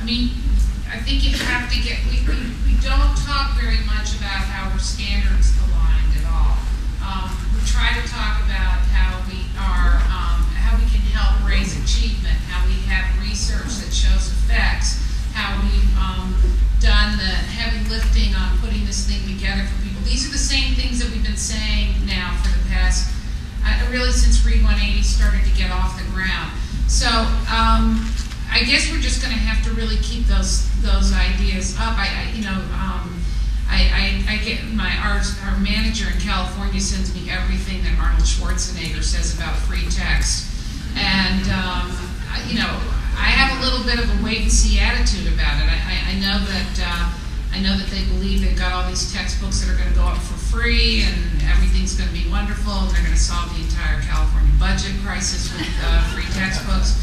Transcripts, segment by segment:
I mean, I think you have to get, we don't talk very much about how we're standards aligned at all. We try to talk about how we are, how we can help raise achievement, how we have research that shows effects, how we've done the heavy lifting on putting this thing together for people. These are the same things that we've been saying now for the past, really since Read 180 started to get off the ground. So I guess we're just going to have to really keep those ideas up. I get our manager in California sends me everything that Arnold Schwarzenegger says about free text, and I have a little bit of a wait and see attitude about it. I know that they believe they've got all these textbooks that are going to go up for free and everything's going to be wonderful and they're going to solve the entire California budget crisis with free textbooks.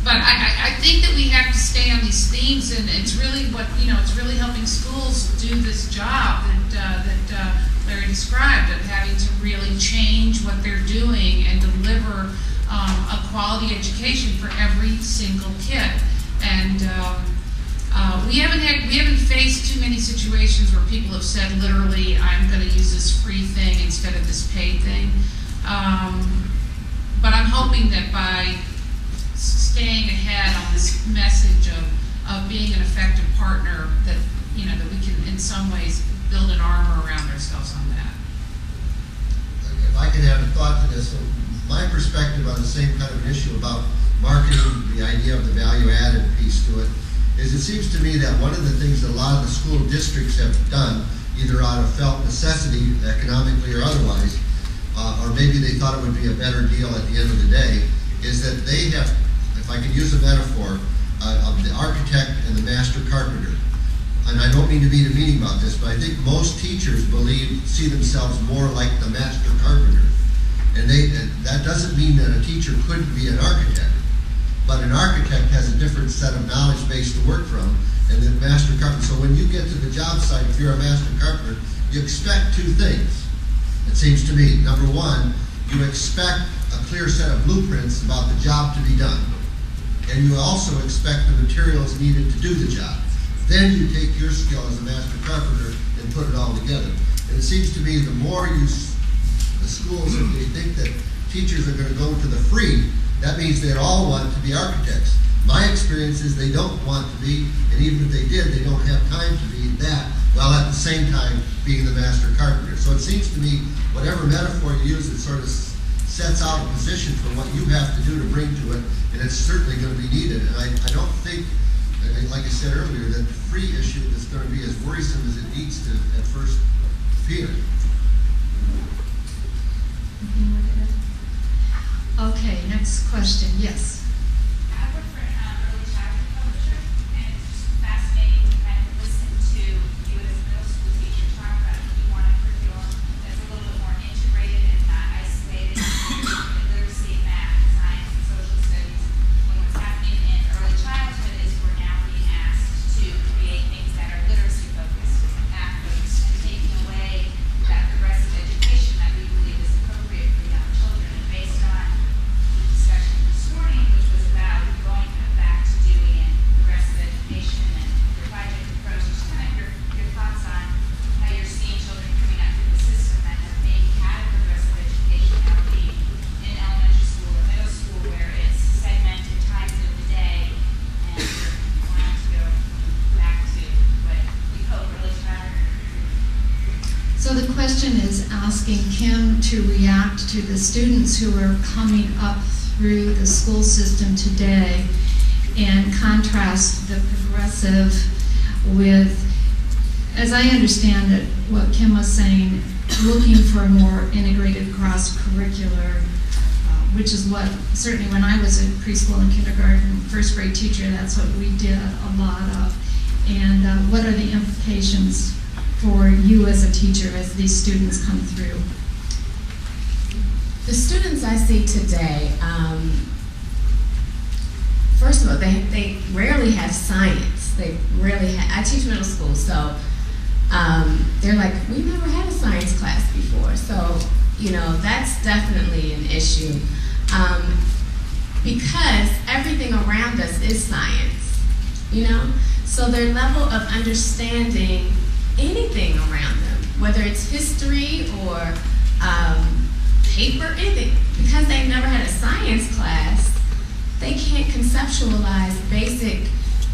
But I think that we have to stay on these themes, and it's really it's really helping schools do this job that Larry described, of having to really change what they're doing and deliver a quality education for every single kid. And we haven't faced too many situations where people have said literally, I'm going to use this free thing instead of this paid thing. But I'm hoping that by staying ahead on this message of being an effective partner, that that we can in some ways build an armor around ourselves on that. If I can add a thought to this, so my perspective on the same kind of an issue about marketing, the idea of the value added piece to it, is it seems to me that one of the things that a lot of the school districts have done, either out of felt necessity, economically or otherwise, or maybe they thought it would be a better deal at the end of the day, is that they have, if I could use a metaphor, of the architect and the master carpenter. And I don't mean to be demeaning about this, but I think most teachers see themselves more like the master carpenter. And that doesn't mean that a teacher couldn't be an architect, but an architect has a different set of knowledge base to work from, and the master carpenter. So when you get to the job site, if you're a master carpenter, you expect two things, it seems to me. Number one, you expect a clear set of blueprints about the job to be done. And you also expect the materials needed to do the job. Then you take your skill as a master carpenter and put it all together. And it seems to me the more the schools, if they think that teachers are going to go to the free, that means they all want to be architects. My experience is they don't want to be, and even if they did, they don't have time to be that, while at the same time being the master carpenter. So it seems to me, whatever metaphor you use, it sort of sets out a position for what you have to do to bring to it, and it's certainly going to be needed. And I don't think, like I said earlier, that the free issue is going to be as worrisome as it needs to at first appear. Okay, next question. Yes. I work for an early childhood publisher, and it's just fascinating to kind of listen to you as a middle school teacher talk about you want a curriculum that's a little bit more integrated and not isolated in literacy, math, science, and social studies. When what's happening in early childhood is we're now being asked to create things that are literacy focused, math focused, and taking away that progressive education that we believe is appropriate for young children. And based on the discussion this morning, which was about going back to doing progressive education and your project approach, just kind of your thoughts on how you're seeing children coming up through the system that have maybe had a progressive education now being in elementary school or middle school where it's segmented times of the day and you're wanting to go back to what we hope early childhood. So the question is asking Kim to react to the students who are coming up through the school system today and contrast the progressive with, as I understand it, what Kim was saying, looking for a more integrated cross-curricular, which is what, certainly when I was a preschool and kindergarten, first grade teacher, that's what we did a lot of. And what are the implications for you as a teacher as these students come through? The students I see today, first of all, they rarely have science. They rarely have, I teach middle school, so they're like, we've never had a science class before. So, that's definitely an issue. Because everything around us is science. you know? So their level of understanding anything around them, whether it's history or paper, anything, because they've never had a science class, they can't conceptualize basic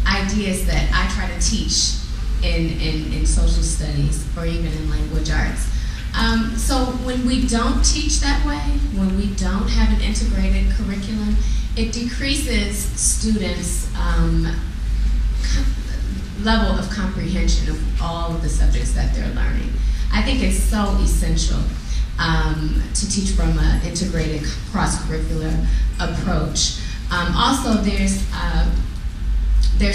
ideas that I try to teach in social studies or even in language arts. So when we don't teach that way, when we don't have an integrated curriculum, it decreases students' level of comprehension of all of the subjects that they're learning. I think it's so essential to teach from an integrated cross-curricular approach. Also, there's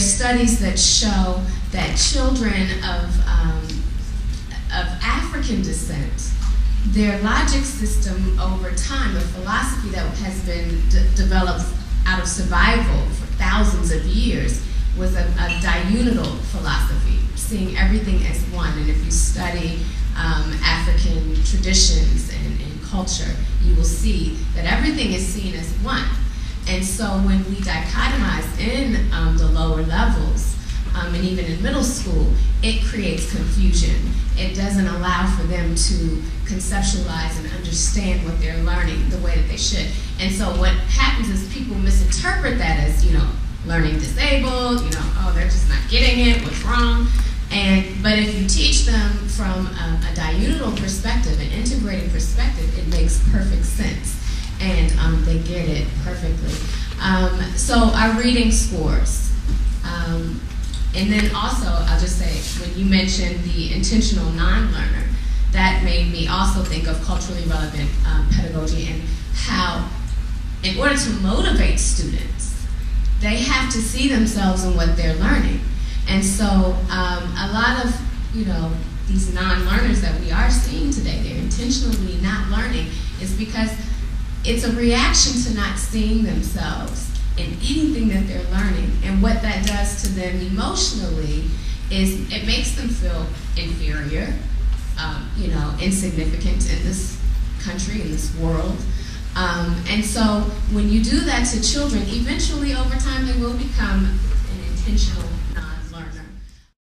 studies that show that children of African descent, their logic system over time, a philosophy that has been developed out of survival for thousands of years, was a diunidal philosophy, seeing everything as one. And if you study African traditions and culture, you will see that everything is seen as one. And so when we dichotomize in the lower levels, and even in middle school, it creates confusion. It doesn't allow for them to conceptualize and understand what they're learning the way that they should. And so what happens is people misinterpret that as, learning disabled, oh, they're just not getting it, what's wrong? But if you teach them from a diunidal perspective, an integrated perspective, it makes perfect sense. And they get it perfectly. So our reading scores. And then also, I'll just say, when you mentioned the intentional non-learner, that made me also think of culturally relevant pedagogy and how, in order to motivate students, they have to see themselves in what they're learning. And so a lot of, these non-learners that we are seeing today, they're intentionally not learning, is because it's a reaction to not seeing themselves in anything that they're learning. And what that does to them emotionally is it makes them feel inferior, insignificant in this country, in this world. And so when you do that to children, eventually over time they will become an intentional